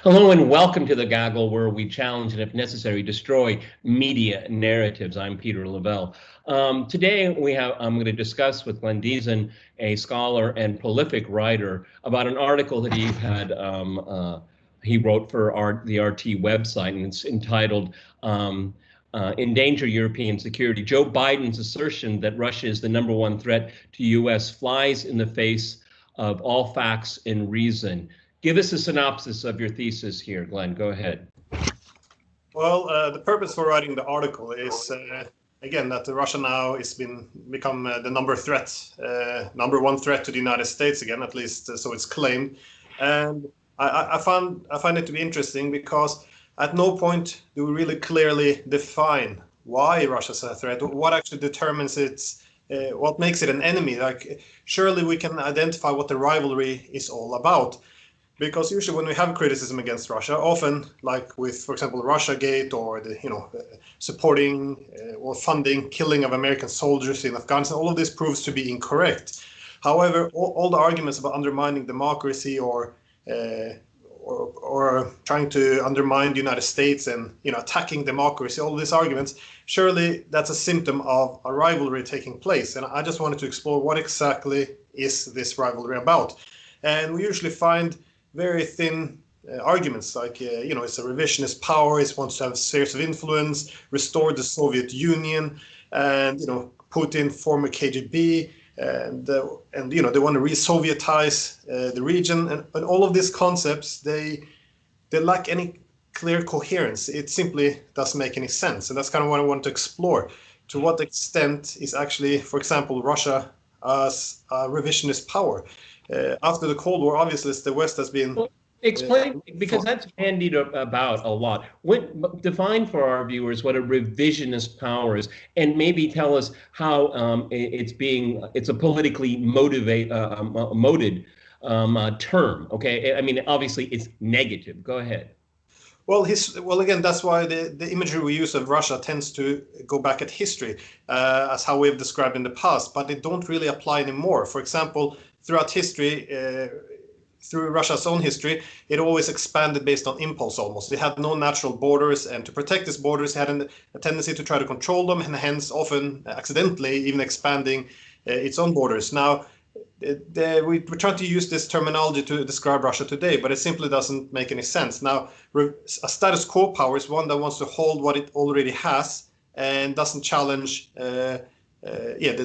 Hello and welcome to the Gaggle, where we challenge and, if necessary, destroy media narratives. I'm Peter Lavelle. Today I'm going to discuss with Glenn Diesen, a scholar and prolific writer, about an article that he wrote for the RT website, and it's entitled "Endanger European Security." Joe Biden's assertion that Russia is the #1 threat to U.S. flies in the face of all facts and reason. Give us a synopsis of your thesis here, Glenn. Go ahead. Well, the purpose for writing the article is, again, that Russia now has become the #1 threat to the United States again, at least so it's claimed. And I find it to be interesting because at no point do we really clearly define why Russia's a threat, what actually determines what makes it an enemy. Like, surely we can identify what the rivalry is all about. Because usually when we have criticism against Russia, often like with, for example, Russiagate or the supporting or funding killing of American soldiers in Afghanistan, all of this proves to be incorrect. However, all the arguments about undermining democracy or trying to undermine the United States and attacking democracy, all of these arguments, surely that's a symptom of a rivalry taking place. And I just wanted to explore what exactly is this rivalry about. And we usually find very thin arguments like, it's a revisionist power, it wants to have spheres of influence, restore the Soviet Union, and, Putin, former KGB, and they want to re-Sovietize the region. And all of these concepts, they lack any clear coherence. It simply doesn't make any sense. And that's kind of what I want to explore. To what extent is actually, for example, Russia as a revisionist power? After the Cold War, obviously, the West has been... Well, explain, because that's bandied about a lot. Define for our viewers what a revisionist power is, and maybe tell us how it's a politically motivated term, okay? I mean, obviously, it's negative. Go ahead. Well, again, that's why the imagery we use of Russia tends to go back at history, as how we've described in the past, but they don't really apply anymore. For example, throughout history, through Russia's own history, it always expanded based on impulse almost. It had no natural borders, and to protect these borders, it had a tendency to try to control them, and hence often accidentally even expanding its own borders. Now, we're trying to use this terminology to describe Russia today, but it simply doesn't make any sense. Now, a status quo power is one that wants to hold what it already has and doesn't challenge the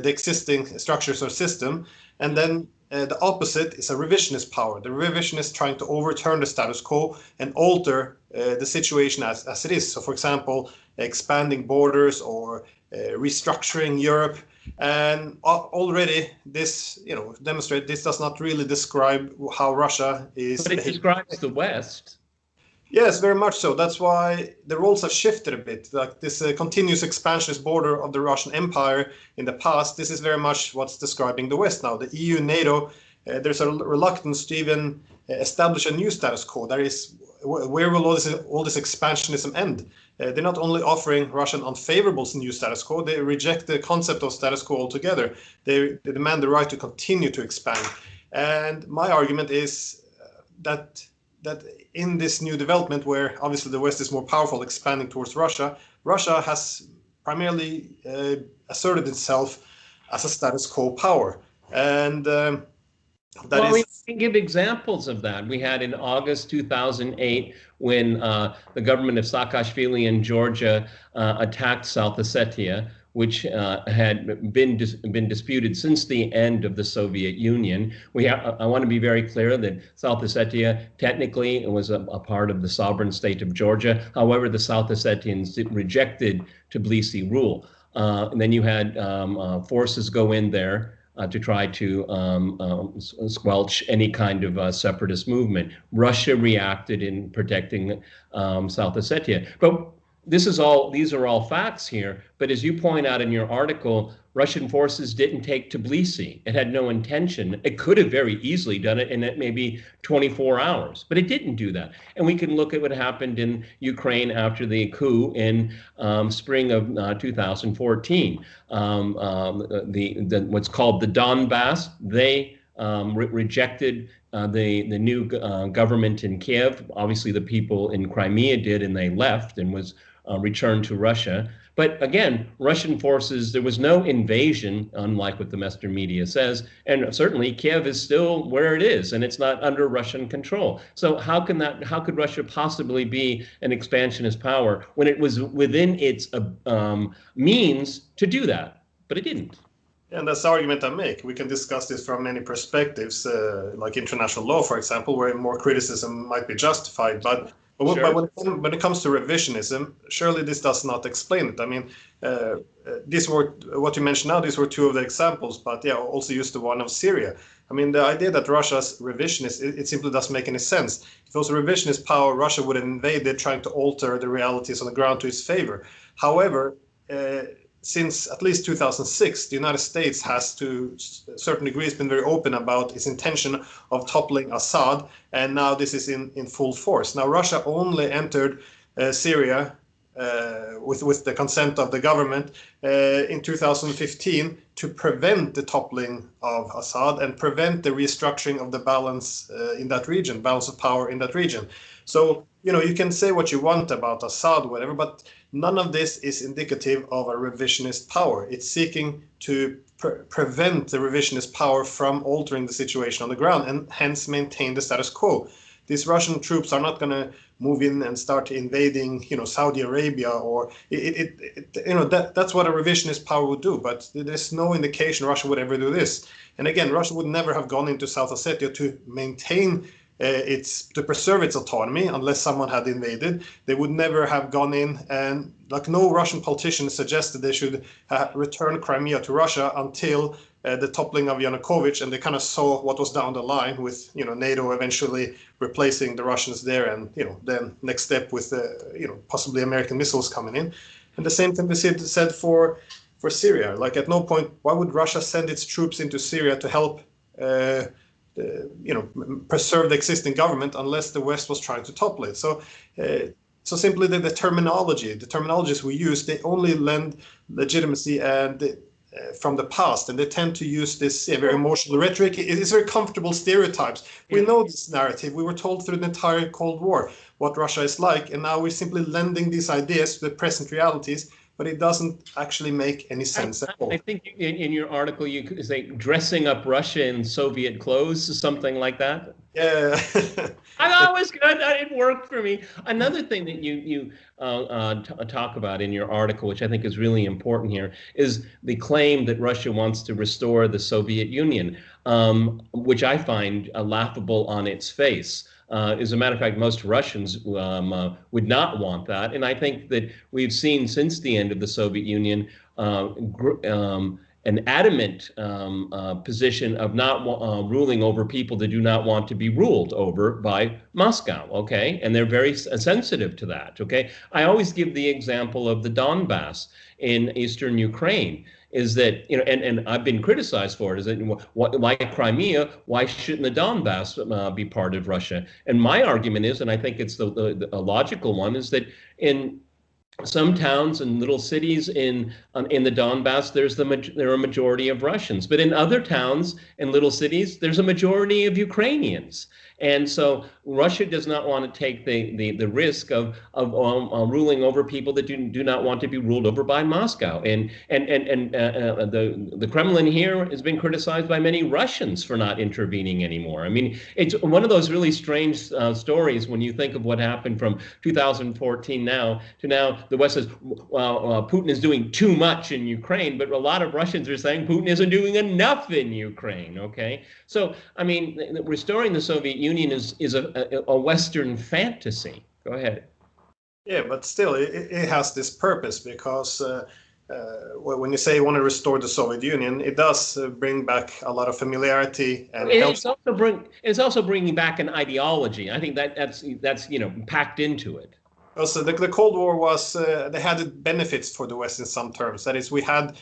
existing structures or system. And then the opposite is a revisionist power. The revisionist trying to overturn the status quo and alter the situation as it is. So, for example, expanding borders or restructuring Europe. And already this, demonstrate this does not really describe how Russia is. But it describes the West. Yes, very much so. That's why the roles have shifted a bit. Like this continuous expansionist border of the Russian Empire in the past, this is very much what's describing the West now. The EU, NATO, there's a reluctance to even establish a new status quo. That is, where will all this expansionism end? They're not only offering Russian unfavorable new status quo, they reject the concept of status quo altogether. They demand the right to continue to expand. And my argument is that in this new development, where obviously the West is more powerful, expanding towards Russia, Russia has primarily asserted itself as a status quo power. And we can give examples of that. We had in August 2008 when the government of Saakashvili in Georgia attacked South Ossetia, which had been disputed since the end of the Soviet Union. I want to be very clear that South Ossetia technically was a part of the sovereign state of Georgia. However, the South Ossetians rejected Tbilisi rule. And then you had forces go in there to try to squelch any kind of separatist movement. Russia reacted in protecting South Ossetia. But these are all facts here, but as you point out in your article, Russian forces didn't take Tbilisi. It had no intention. It could have very easily done it in maybe 24 hours, but it didn't do that. And we can look at what happened in Ukraine after the coup in spring of 2014. What's called the Donbass, they rejected the new government in Kiev. Obviously, the people in Crimea did, and they left and was returned to Russia. But again, Russian forces, there was no invasion, unlike what the Western media says. And certainly Kiev is still where it is, and it's not under Russian control. So how could Russia possibly be an expansionist power when it was within its means to do that? But it didn't. And that's the argument I make. We can discuss this from many perspectives, like international law, for example, where more criticism might be justified. But when it comes to revisionism, surely this does not explain it. I mean, these were what you mentioned now. These were two of the examples, but yeah, also use the one of Syria. I mean, the idea that Russia's revisionist, it simply doesn't make any sense. If it was a revisionist power, Russia would have invaded, trying to alter the realities on the ground to its favor. However, since at least 2006, the United States has, to a certain degree, been very open about its intention of toppling Assad, and now this is in full force. Now, Russia only entered Syria with the consent of the government in 2015 to prevent the toppling of Assad and prevent the restructuring of the balance in that region, balance of power in that region. So, you know, you can say what you want about Assad, whatever, but none of this is indicative of a revisionist power. It's seeking to prevent the revisionist power from altering the situation on the ground and hence maintain the status quo. These Russian troops are not going to move in and start invading, you know, Saudi Arabia, or that's what a revisionist power would do. But there's no indication Russia would ever do this. And again, Russia would never have gone into South Ossetia to maintain to preserve its autonomy unless someone had invaded. They would never have gone in, and like no Russian politician suggested they should return Crimea to Russia until the toppling of Yanukovych, and they kind of saw what was down the line with, you know, NATO eventually replacing the Russians there, and, you know, then next step with possibly American missiles coming in. And the same can be said for Syria. Like, at no point, why would Russia send its troops into Syria to help preserve the existing government unless the West was trying to topple it? So simply the terminologies we use, they only lend legitimacy and from the past, and they tend to use this very emotional rhetoric. It's very comfortable stereotypes. We know this narrative. We were told through the entire Cold War what Russia is like, and now we're simply lending these ideas to the present realities, but it doesn't actually make any sense at all. I think in your article you could say dressing up Russia in Soviet clothes, something like that. Yeah. I thought it was good. It worked for me. Another thing that you talk about in your article, which I think is really important here, is the claim that Russia wants to restore the Soviet Union, which I find laughable on its face. As a matter of fact, most Russians would not want that. And I think that we've seen since the end of the Soviet Union an adamant position of not ruling over people that do not want to be ruled over by Moscow, okay? And they're very sensitive to that, okay? I always give the example of the Donbass in eastern Ukraine, is that, you know, and I've been criticized for it, is that like Crimea, why shouldn't the Donbass be part of Russia? And my argument is, and I think it's the logical one, is that in some towns and little cities in the Donbass, there are a majority of Russians, but in other towns and little cities, there's a majority of Ukrainians. And so Russia does not want to take the risk of ruling over people that do not want to be ruled over by Moscow. And the Kremlin here has been criticized by many Russians for not intervening anymore. I mean, it's one of those really strange stories when you think of what happened from 2014 now to now. The West says, well, Putin is doing too much in Ukraine, but a lot of Russians are saying Putin isn't doing enough in Ukraine. Okay, so I mean, restoring the Soviet Union is a Western fantasy. Go ahead. Yeah, but still, it has this purpose, because when you say you want to restore the Soviet Union, it does bring back a lot of familiarity, and it's also bringing back an ideology. I think that's packed into it. Also, the Cold War was they had benefits for the West in some terms. That is, we had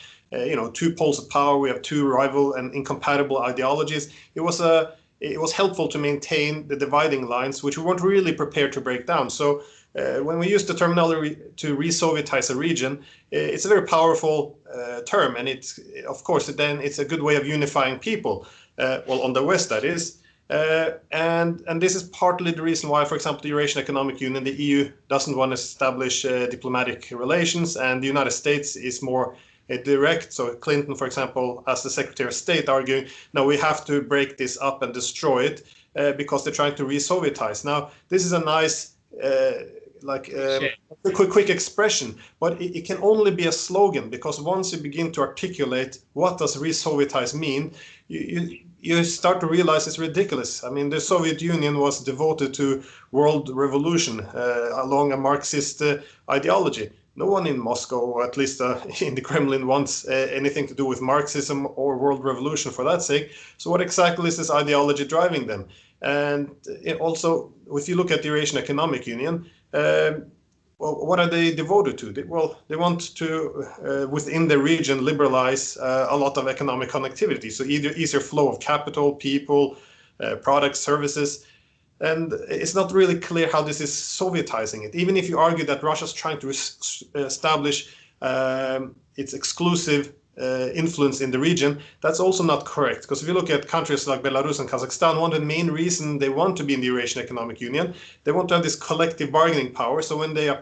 two poles of power. We have two rival and incompatible ideologies. It was helpful to maintain the dividing lines, which we weren't really prepared to break down. So when we use the terminology to re-Sovietize a region, it's a very powerful term, and it's, of course, then it's a good way of unifying people. well, on the West, that is. And this is partly the reason why, for example, the Eurasian Economic Union, the EU doesn't want to establish diplomatic relations, and the United States is more direct. So Clinton, for example, as the Secretary of State, arguing, no, we have to break this up and destroy it because they're trying to re-Sovietize. Now, this is a nice, a quick expression, but it can only be a slogan, because once you begin to articulate what does re-Sovietize mean, you start to realize it's ridiculous. I mean, the Soviet Union was devoted to world revolution along a Marxist ideology. No one in Moscow, or at least in the Kremlin, wants anything to do with Marxism or world revolution for that sake. So what exactly is this ideology driving them? And also, if you look at the Eurasian Economic Union, what are they devoted to? They want to, within the region, liberalize a lot of economic connectivity. So either easier flow of capital, people, products, services. And it's not really clear how this is Sovietizing it. Even if you argue that Russia's trying to establish its exclusive influence in the region, that's also not correct. Because if you look at countries like Belarus and Kazakhstan, one of the main reasons they want to be in the Eurasian Economic Union, they want to have this collective bargaining power. So when they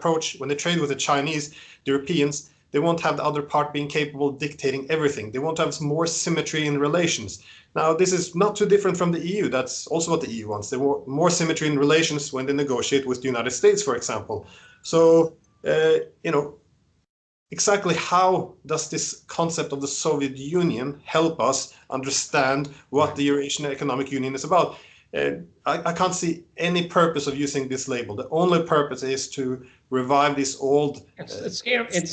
trade with the Chinese, the Europeans, they won't have the other part being capable of dictating everything. They want to have more symmetry in relations. Now, this is not too different from the EU. That's also what the EU wants. They want more symmetry in relations when they negotiate with the United States, for example. So, exactly how does this concept of the Soviet Union help us understand what the Eurasian Economic Union is about? I can't see any purpose of using this label. The only purpose is to revive this old... It's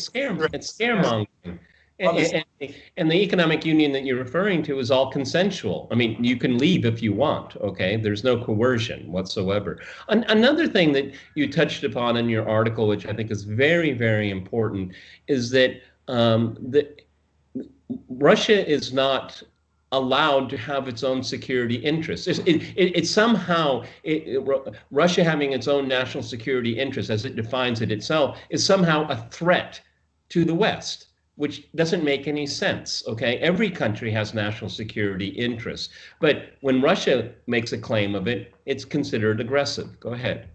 scaremongering. And the economic union that you're referring to is all consensual. I mean, you can leave if you want, okay? There's no coercion whatsoever. Another thing that you touched upon in your article, which I think is very, very important, is that Russia is not allowed to have its own security interests. It's somehow, Russia having its own national security interests, as it defines it itself, is somehow a threat to the West, which doesn't make any sense, okay? Every country has national security interests, but when Russia makes a claim of it, it's considered aggressive. Go ahead.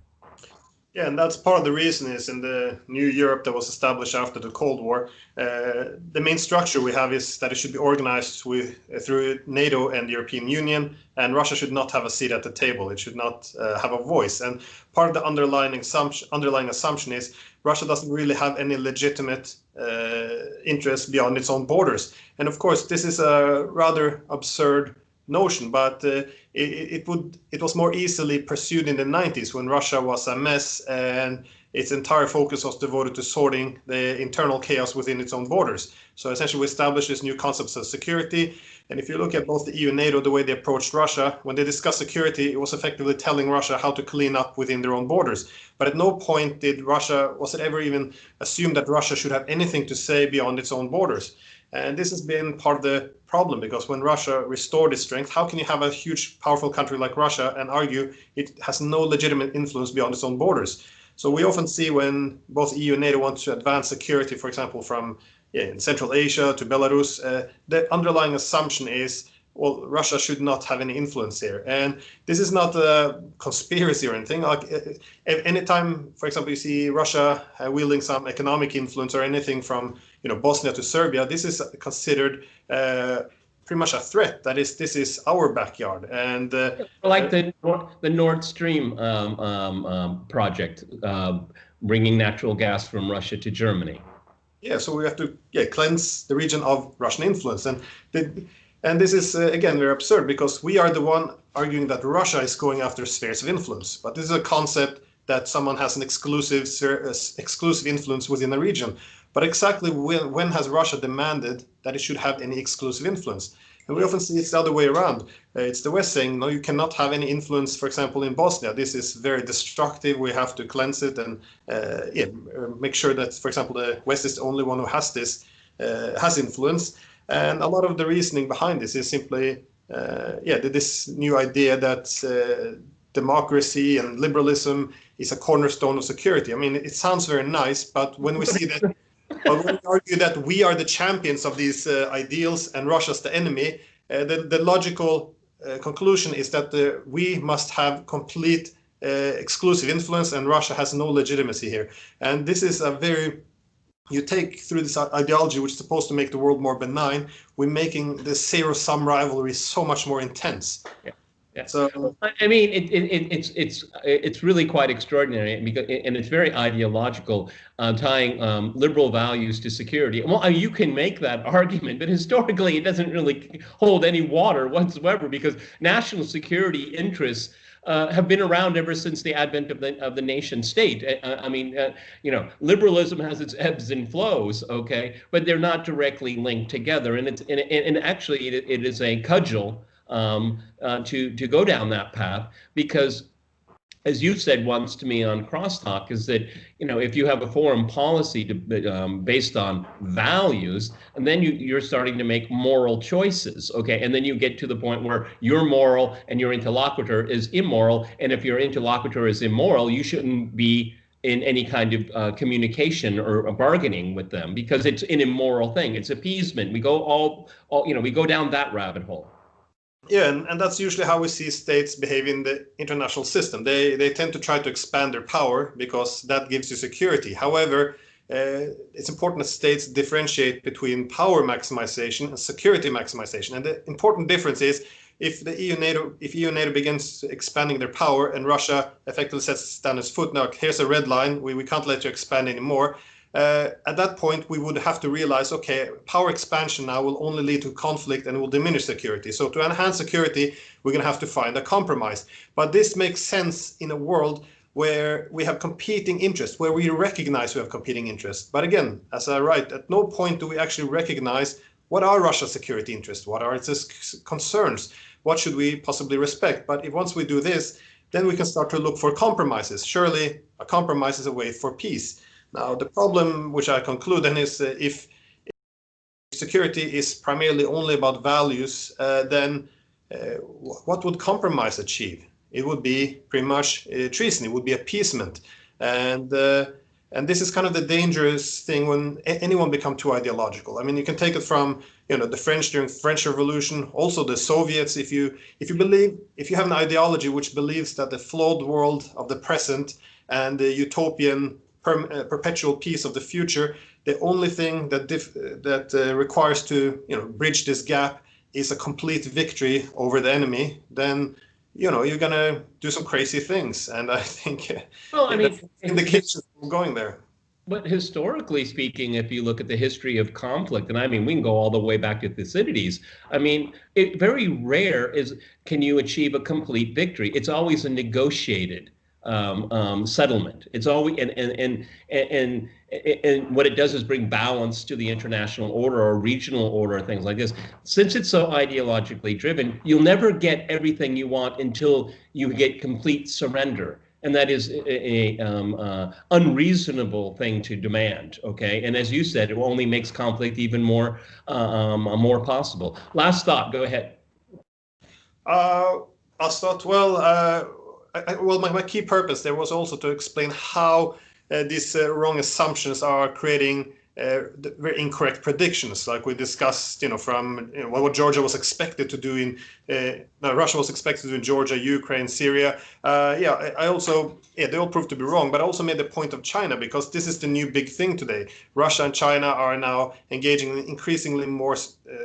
Yeah, and that's part of the reason is in the new Europe that was established after the Cold War, the main structure we have is that it should be organized through NATO and the European Union, and Russia should not have a seat at the table. It should not have a voice. And part of the underlying assumption is Russia doesn't really have any legitimate interest beyond its own borders. And of course, this is a rather absurd notion, but it was more easily pursued in the 90s when Russia was a mess and its entire focus was devoted to sorting the internal chaos within its own borders. So essentially we established this new concepts of security. And if you look at both the EU and NATO, the way they approached Russia, when they discussed security, it was effectively telling Russia how to clean up within their own borders. But at no point was it ever even assumed that Russia should have anything to say beyond its own borders. And this has been part of the problem, because when Russia restored its strength, how can you have a huge, powerful country like Russia and argue it has no legitimate influence beyond its own borders? So we often see when both EU and NATO want to advance security, for example, from in Central Asia to Belarus, the underlying assumption is, well, Russia should not have any influence here. And this is not a conspiracy or anything. Like anytime, for example, you see Russia wielding some economic influence or anything from Bosnia to Serbia, this is considered pretty much a threat. That is, this is our backyard. And like the Nord Stream project, bringing natural gas from Russia to Germany. Yeah, so we have to cleanse the region of Russian influence. And this is, again, very absurd, because we are the one arguing that Russia is going after spheres of influence. But this is a concept that someone has an exclusive influence within a region. But exactly when has Russia demanded that it should have any exclusive influence? And we often see it's the other way around. It's the West saying, no, you cannot have any influence, for example, in Bosnia. This is very destructive. We have to cleanse it and make sure that, for example, the West is the only one who has has influence. And a lot of the reasoning behind this is simply, this new idea that democracy and liberalism is a cornerstone of security. I mean, it sounds very nice, but when we see that, when we argue that we are the champions of these ideals and Russia's the enemy, the logical conclusion is that we must have complete exclusive influence, and Russia has no legitimacy here. And this is a very, you take through this ideology, which is supposed to make the world more benign, we're making the zero-sum rivalry so much more intense. Yeah. Yeah. So I mean, it's really quite extraordinary, because and it's very ideological, tying liberal values to security. Well, you can make that argument, but historically, it doesn't really hold any water whatsoever, because national security interests have been around ever since the advent of the nation state. I mean, you know, liberalism has its ebbs and flows, okay, but they're not directly linked together, and and actually it is a cudgel to go down that path, because, as you said once to me on Crosstalk, is that, you know, if you have a foreign policy based on values, and then you're starting to make moral choices, okay, and then you get to the point where you're moral and your interlocutor is immoral, and if your interlocutor is immoral, you shouldn't be in any kind of communication or bargaining with them, because it's an immoral thing. It's appeasement. We go all you know, we go down that rabbit hole. Yeah, and that's usually how we see states behave in the international system. They tend to try to expand their power because that gives you security. However, it's important that states differentiate between power maximization and security maximization. And the important difference is, if EU-NATO begins expanding their power and Russia effectively sets down its foot, now here's a red line, we can't let you expand anymore. At that point, we would have to realize, okay, power expansion now will only lead to conflict and will diminish security. So to enhance security, we're going to have to find a compromise. But this makes sense in a world where we have competing interests, where we recognize we have competing interests. But again, as I write, at no point do we actually recognize what are Russia's security interests, what are its concerns, what should we possibly respect. But if once we do this, then we can start to look for compromises. Surely a compromise is a way for peace. Now, the problem, which I conclude then, is if security is primarily only about values, then what would compromise achieve? It would be pretty much treason. It would be appeasement. And this is kind of the dangerous thing when anyone becomes too ideological. I mean, you can take it from, you know, the French during French Revolution, also the Soviets. If you have an ideology which believes that the flawed world of the present and the utopian perpetual peace of the future, the only thing that requires to, you know, bridge this gap is a complete victory over the enemy, then, you know, you're gonna do some crazy things. And I think, well, I mean, indications of going there. But historically speaking, if you look at the history of conflict, and I mean, we can go all the way back to Thucydides. I mean, very rare can you achieve a complete victory. It's always a negotiated settlement. It's always and what it does is bring balance to the international order or regional order, things like this. Since it's so ideologically driven, you'll never get everything you want until you get complete surrender, and that is a unreasonable thing to demand. Okay, and as you said, it only makes conflict even more possible. Last thought. Go ahead. I'll start. Well, my key purpose there was also to explain how these wrong assumptions are creating very incorrect predictions, like we discussed, you know, from what Georgia was expected to do Russia was expected to do in Georgia, Ukraine, Syria. I also, they all proved to be wrong, but I also made the point of China, because this is the new big thing today. Russia and China are now engaging in increasingly more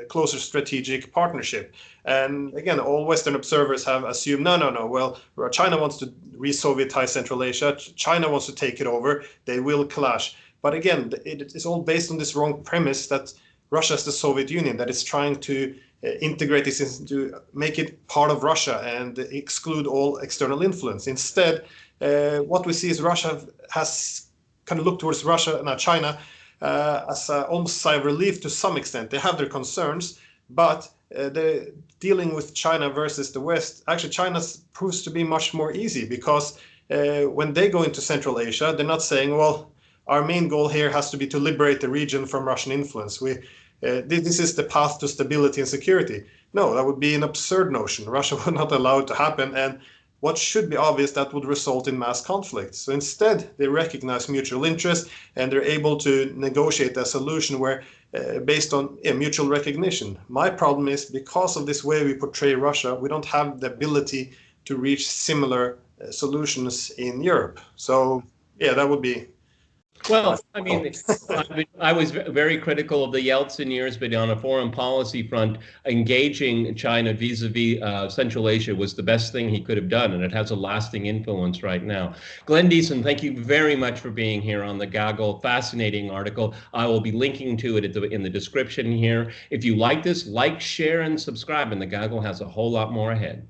closer strategic partnership. And again, all Western observers have assumed, no, well, China wants to re-Sovietize Central Asia, China wants to take it over, they will clash. But again, it is all based on this wrong premise that Russia is the Soviet Union, that is trying to integrate this into, make it part of Russia and exclude all external influence. Instead, what we see is Russia has kind of looked towards China as almost sigh of relief to some extent. They have their concerns, but they're dealing with China versus the West. Actually, China proves to be much more easy, because when they go into Central Asia, they're not saying, well, our main goal here has to be to liberate the region from Russian influence. This is the path to stability and security. No, that would be an absurd notion. Russia would not allow it to happen. And what should be obvious that would result in mass conflict. So instead, they recognize mutual interest and they're able to negotiate a solution where based on mutual recognition. My problem is because of this way we portray Russia, we don't have the ability to reach similar solutions in Europe. So yeah, that would be. Well, I mean, I was very critical of the Yeltsin years, but on a foreign policy front, engaging China vis-a-vis Central Asia was the best thing he could have done, and it has a lasting influence right now. Glenn Diesen, thank you very much for being here on the Gaggle. Fascinating article. I will be linking to it in the description here. If you like this, like, share, and subscribe, and the Gaggle has a whole lot more ahead.